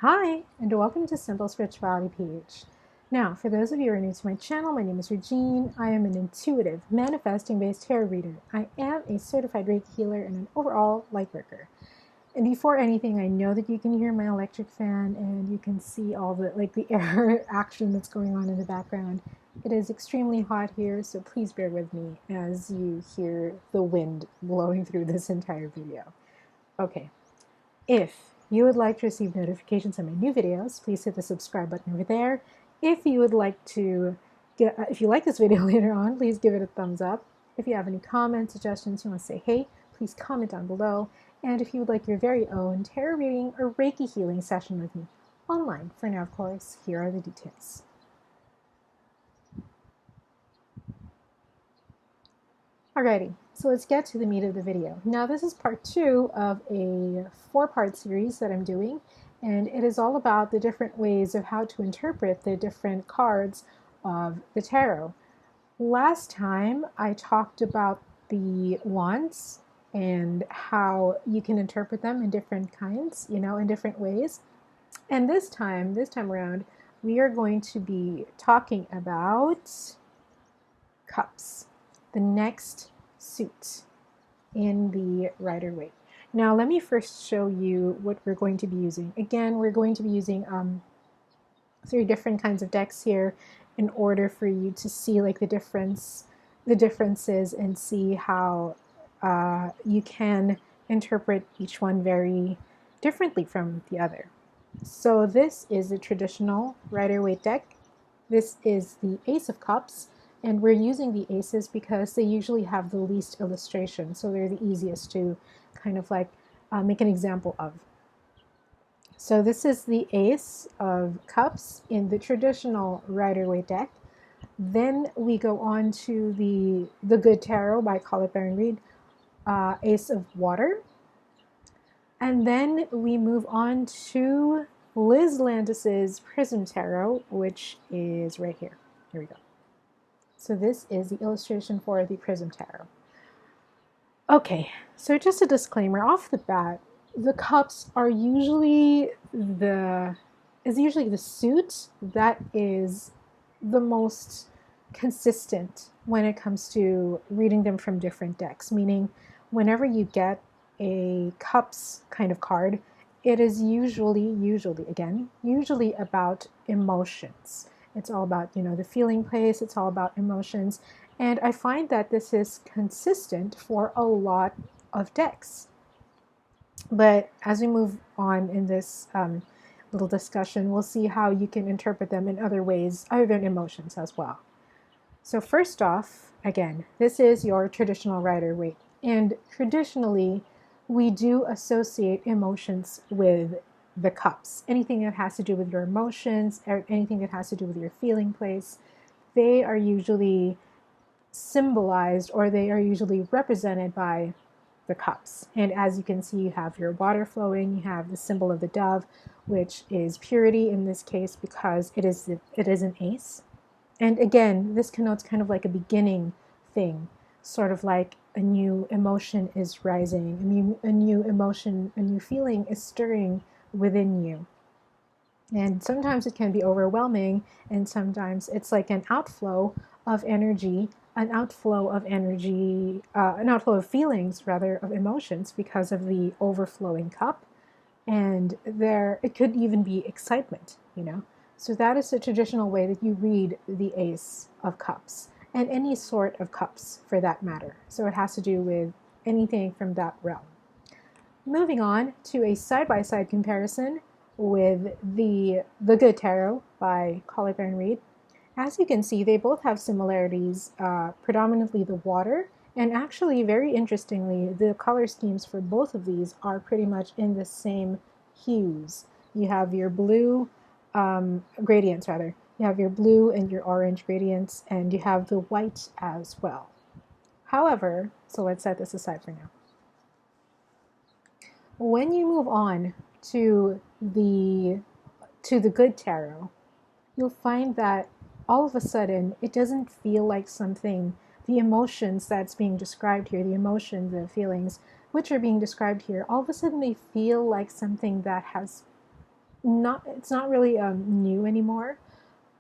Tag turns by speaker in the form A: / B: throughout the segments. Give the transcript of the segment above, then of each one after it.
A: Hi, and welcome to Simple Spirituality PH. Now, for those of you who are new to my channel, my name is Regine. I am an intuitive, manifesting-based tarot reader. I am a certified Reiki healer and an overall light worker. And before anything, I know that you can hear my electric fan and you can see all the air action that's going on in the background. It is extremely hot here, so please bear with me as you hear the wind blowing through this entire video. Okay, if you would like to receive notifications on my new videos, please hit the subscribe button over there. If you would like to if you like this video later on, please give it a thumbs up. If you have any comments, suggestions, you want to say hey, please comment down below. And if you would like your very own tarot reading or Reiki healing session with me online, for now, of course, here are the details. Alrighty, so let's get to the meat of the video. Now, this is part 2 of a 4-part series that I'm doing, and it is all about the different ways of how to interpret the different cards of the tarot. Last time, I talked about the wands and how you can interpret them in different kinds, in different ways. And this time around, we are going to be talking about cups. The next suit in the Rider-Waite. Now let me first show you what we're going to be using. Again, we're going to be using 3 different kinds of decks here in order for you to see like the differences and see how you can interpret each one very differently from the other. So this is a traditional Rider-Waite deck. This is the Ace of Cups. And we're using the aces because they usually have the least illustration, so they're the easiest to kind of like make an example of. So this is the Ace of Cups in the traditional Rider-Waite deck. Then we go on to the Good Tarot by Colette Baron-Reid, Ace of Water. And then we move on to Liz Landis's Prism Tarot, which is right here. Here we go. So this is the illustration for the Prism Tarot. Okay, so just a disclaimer off the bat, the cups are usually the suit that is the most consistent when it comes to reading them from different decks, meaning whenever you get a cups kind of card, it is usually about emotions. It's all about, the feeling place. It's all about emotions. And I find that this is consistent for a lot of decks. But as we move on in this little discussion, we'll see how you can interpret them in other ways other than emotions as well. So first off, again, this is your traditional Rider-Waite. And traditionally, we do associate emotions with the cups. Anything that has to do with your emotions, or anything that has to do with your feeling place, they are usually symbolized or they are usually represented by the cups. And as you can see, you have your water flowing, you have the symbol of the dove, which is purity in this case because it is an ace. And again, this connotes kind of like a beginning thing, sort of like a new emotion is rising, a new emotion, a new feeling is stirring within you. And sometimes it can be overwhelming, and sometimes it's like an outflow of energy, an outflow of feelings rather, of emotions because of the overflowing cup. And it could even be excitement, So that is the traditional way that you read the Ace of Cups, and any sort of cups for that matter. So it has to do with anything from that realm. Moving on to a side-by-side comparison with the Good Tarot by Colette Baron-Reid. As you can see, they both have similarities, predominantly the water, and actually, very interestingly, the color schemes for both of these are pretty much in the same hues. You have your blue gradients, rather. You have your blue and your orange gradients, and you have the white as well. However, so let's set this aside for now. When you move on to the Good Tarot, you'll find that all of a sudden it doesn't feel like something, the emotions that's being described here, the emotions, the feelings which are being described here, all of a sudden they feel like something that has it's not really new anymore,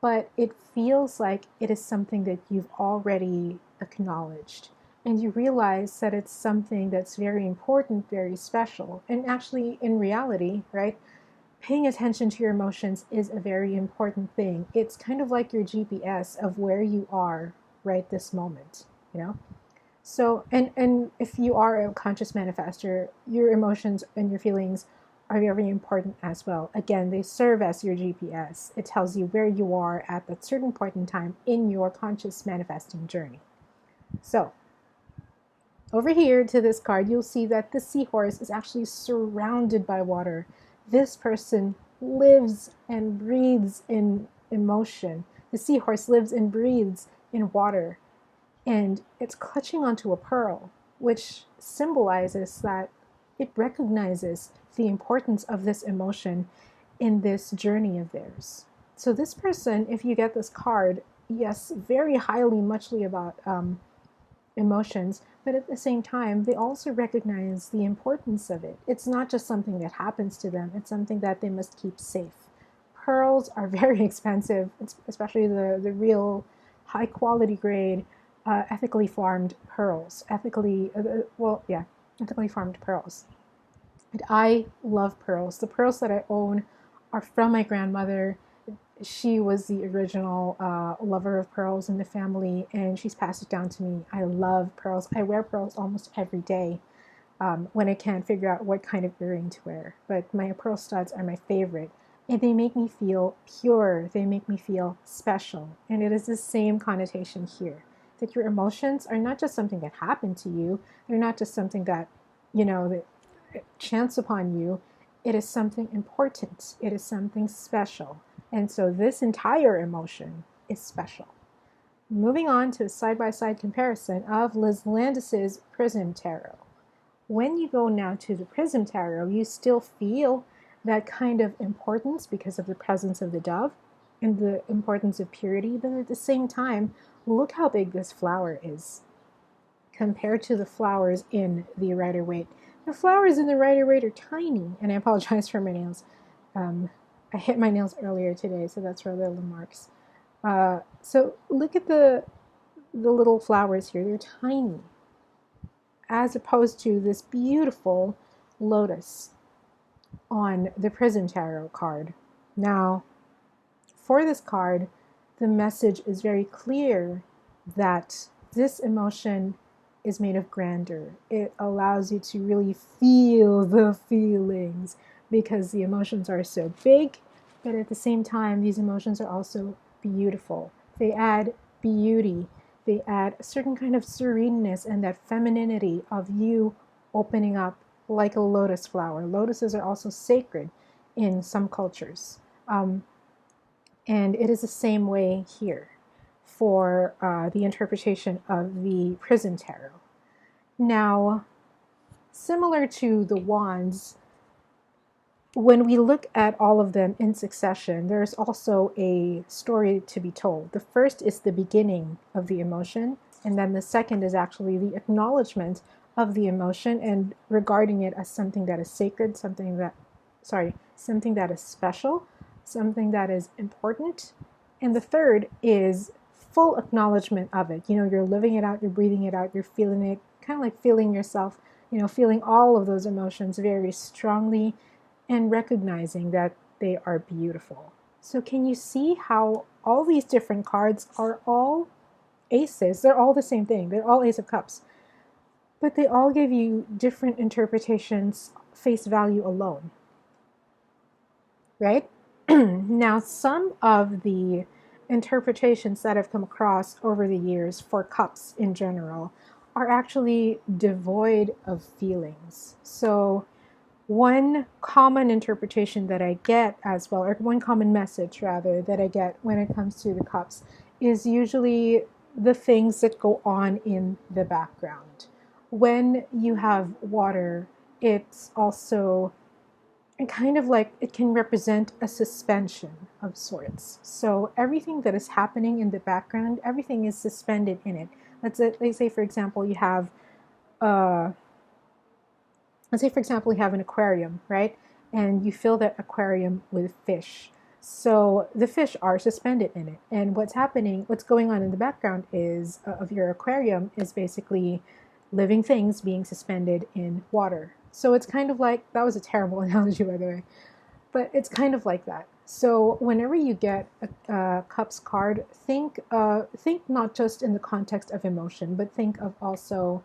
A: but it feels like it is something that you've already acknowledged. And you realize that it's something that's very important, very special. And actually, in reality, right, paying attention to your emotions is a very important thing. It's kind of like your GPS of where you are right this moment, you know? So, and if you are a conscious manifester, your emotions and your feelings are very important as well. Again, they serve as your GPS. It tells you where you are at that certain point in time in your conscious manifesting journey. So, over here to this card, you'll see that the seahorse is actually surrounded by water. This person lives and breathes in emotion. The seahorse lives and breathes in water. And it's clutching onto a pearl, which symbolizes that it recognizes the importance of this emotion in this journey of theirs. So this person, if you get this card, yes, very highly, muchly about emotions, but at the same time, they also recognize the importance of it. It's not just something that happens to them, it's something that they must keep safe. Pearls are very expensive, especially the real high quality grade, ethically farmed pearls. Ethically farmed pearls. And I love pearls. The pearls that I own are from my grandmother. She was the original lover of pearls in the family, and she's passed it down to me. I love pearls. I wear pearls almost every day when I can't figure out what kind of earring to wear. But my pearl studs are my favorite, and they make me feel pure. They make me feel special. And it is the same connotation here, that your emotions are not just something that happened to you. They're not just something that, that chance upon you. It is something important. It is something special. And so this entire emotion is special. Moving on to a side-by-side comparison of Liz Landis's Prism Tarot. When you go now to the Prism Tarot, you still feel that kind of importance because of the presence of the dove and the importance of purity, but at the same time, look how big this flower is compared to the flowers in the Rider-Waite. The flowers in the Rider-Waite are tiny, and I apologize for my nails. I hit my nails earlier today, so that's where the little marks. So look at the little flowers here. They're tiny, as opposed to this beautiful lotus on the Prism Tarot card. Now, for this card, the message is very clear that this emotion is made of grandeur. It allows you to really feel the feelings because the emotions are so big, but at the same time, these emotions are also beautiful. They add beauty. They add a certain kind of sereneness and that femininity of you opening up like a lotus flower. Lotuses are also sacred in some cultures. And it is the same way here for the interpretation of the Prism Tarot. Now, similar to the wands, when we look at all of them in succession, there's also a story to be told. The first is the beginning of the emotion, and then the second is actually the acknowledgement of the emotion and regarding it as something that is sacred, something that is special, something that is important. And the third is full acknowledgement of it. You're living it out, you're breathing it out, you're feeling it, kind of like feeling yourself, feeling all of those emotions very strongly and recognizing that they are beautiful. So can you see how all these different cards are all aces? They're all the same thing. They're all Ace of Cups. But they all give you different interpretations, face value alone. Right? Now, some of the interpretations that I've come across over the years for cups in general are actually devoid of feelings. So one common interpretation that I get as well, or one common message rather, that I get when it comes to the cups is usually the things that go on in the background. When you have water, it's also kind of like it can represent a suspension of sorts. So everything that is happening in the background, everything is suspended in it. Let's say, for example, you have an aquarium, right? and you fill that aquarium with fish. So the fish are suspended in it. And what's going on in the background is of your aquarium is basically living things being suspended in water. So it's kind of like, that was a terrible analogy, by the way, but it's kind of like that. So whenever you get a cups card, think not just in the context of emotion, but think of also,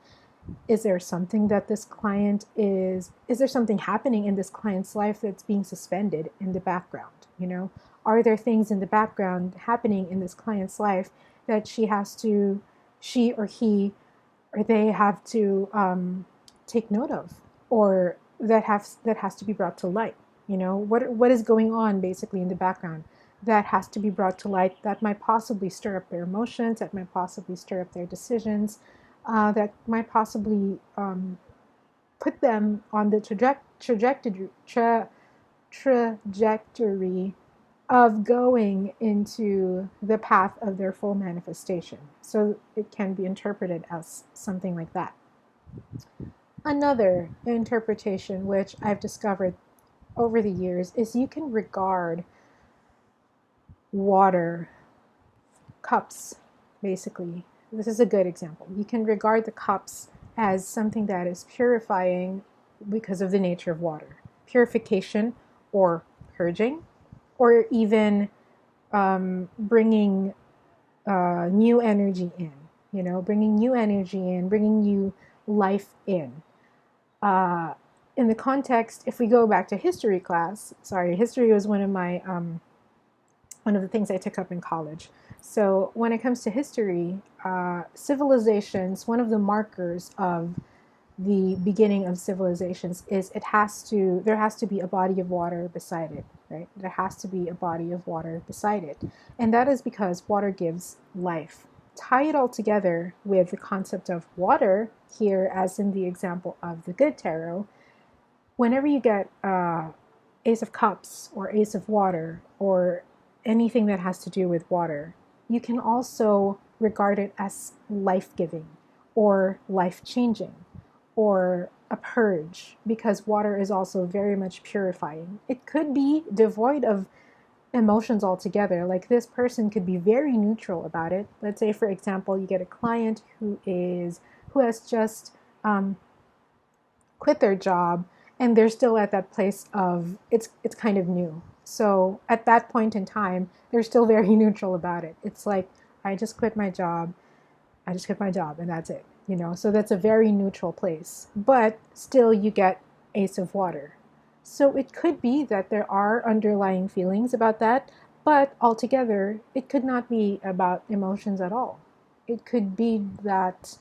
A: is there something that this client is there something happening in this client's life that's being suspended in the background? You know, are there things in the background happening in this client's life that she or he or they have to take note of, or that has to be brought to light? You know, what is going on basically in the background that has to be brought to light, that might possibly stir up their emotions, that might possibly stir up their decisions, that might possibly put them on the trajectory of going into the path of their full manifestation. So it can be interpreted as something like that. Another interpretation, which I've discovered over the years, is you can regard water cups, basically. This is a good example. You can regard the cups as something that is purifying because of the nature of water. Purification or purging, or even bringing new energy in, you know, bringing new energy in, bringing new life in. In the context, if we go back to history class, history was one of my one of the things I took up in college. So when it comes to history, civilizations, one of the markers of the beginning of civilizations is there has to be a body of water beside it, right? There has to be a body of water beside it. And that is because water gives life. Tie it all together with the concept of water here, as in the example of the good tarot. Whenever you get Ace of Cups or Ace of Water or anything that has to do with water, you can also regard it as life-giving or life-changing or a purge, because water is also very much purifying. It could be devoid of emotions altogether. Like, this person could be very neutral about it. Let's say, for example, you get a client who has just quit their job, and they're still at that place of it's kind of new. So at that point in time, they're still very neutral about it. It's like, I just quit my job, and that's it. You know, so that's a very neutral place. But still, you get Ace of Water. So it could be that there are underlying feelings about that, but altogether, it could not be about emotions at all. It could be that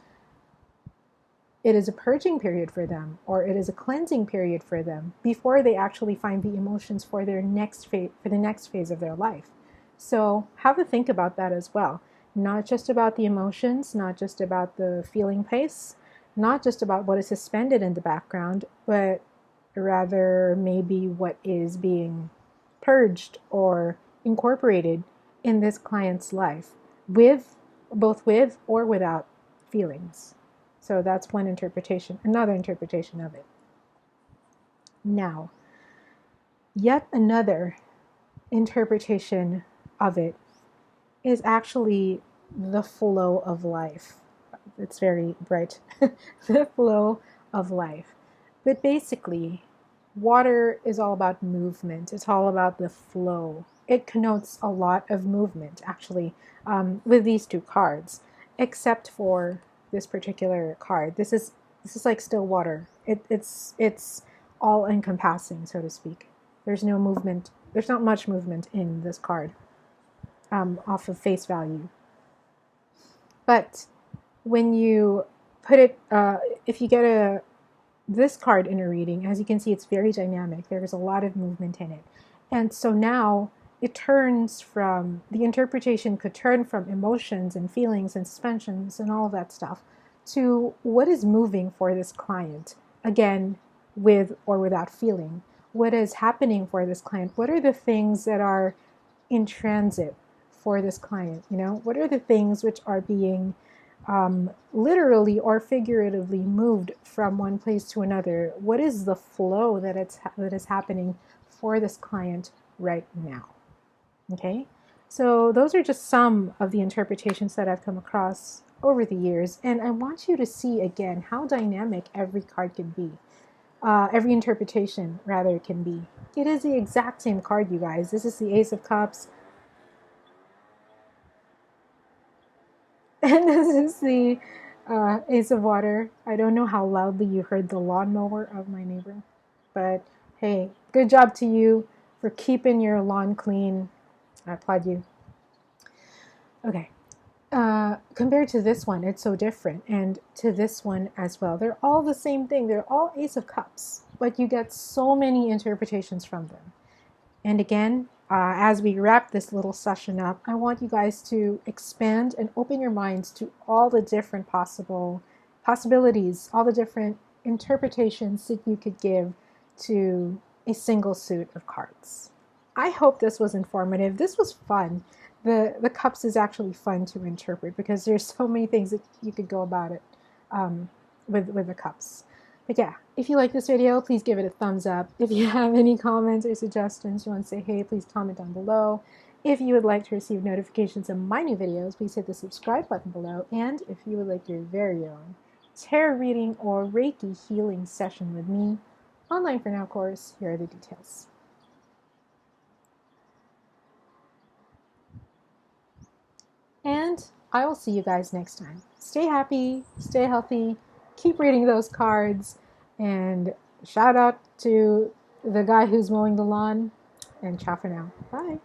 A: it is a purging period for them, or it is a cleansing period for them before they actually find the emotions for the next phase of their life. So have a think about that as well. Not just about the emotions, not just about the feeling pace, not just about what is suspended in the background, but rather maybe what is being purged or incorporated in this client's life, both with or without feelings. So that's one interpretation, another interpretation of it. Now, yet another interpretation of it is actually the flow of life. It's very bright. The flow of life. But basically, water is all about movement. It's all about the flow. It connotes a lot of movement, actually, with these two cards, except for this particular card. This is like still water. It's all encompassing, so to speak. There's no movement. There's not much movement in this card, off of face value. But when you put it, if you get this card in a reading, as you can see, it's very dynamic. There's a lot of movement in it. And so now it turns from, the interpretation could turn from emotions and feelings and suspensions and all of that stuff to what is moving for this client, again, with or without feeling. What is happening for this client? What are the things that are in transit for this client? You know, what are the things which are being literally or figuratively moved from one place to another? What is the flow that is happening for this client right now? Okay, so those are just some of the interpretations that I've come across over the years, and I want you to see again how dynamic every card can be. Every interpretation, rather, can be. It is the exact same card, you guys. This is the Ace of Cups, and this is the Ace of Water. I don't know how loudly you heard the lawnmower of my neighbor, but hey, good job to you for keeping your lawn clean. I applaud you. Okay. Compared to this one, it's so different, and to this one as well. They're all the same thing. They're all Ace of Cups, but you get so many interpretations from them. And again, as we wrap this little session up, I want you guys to expand and open your minds to all the different possibilities, all the different interpretations that you could give to a single suit of cards. I hope this was informative. This was fun. The cups is actually fun to interpret because there's so many things that you could go about it with the cups. But yeah, if you like this video, please give it a thumbs up. If you have any comments or suggestions, you want to say hey, please comment down below. If you would like to receive notifications of my new videos, please hit the subscribe button below. And if you would like your very own tarot reading or Reiki healing session with me, online for now course, here are the details. And I will see you guys next time. Stay happy, stay healthy, keep reading those cards, and shout out to the guy who's mowing the lawn, and ciao for now. Bye.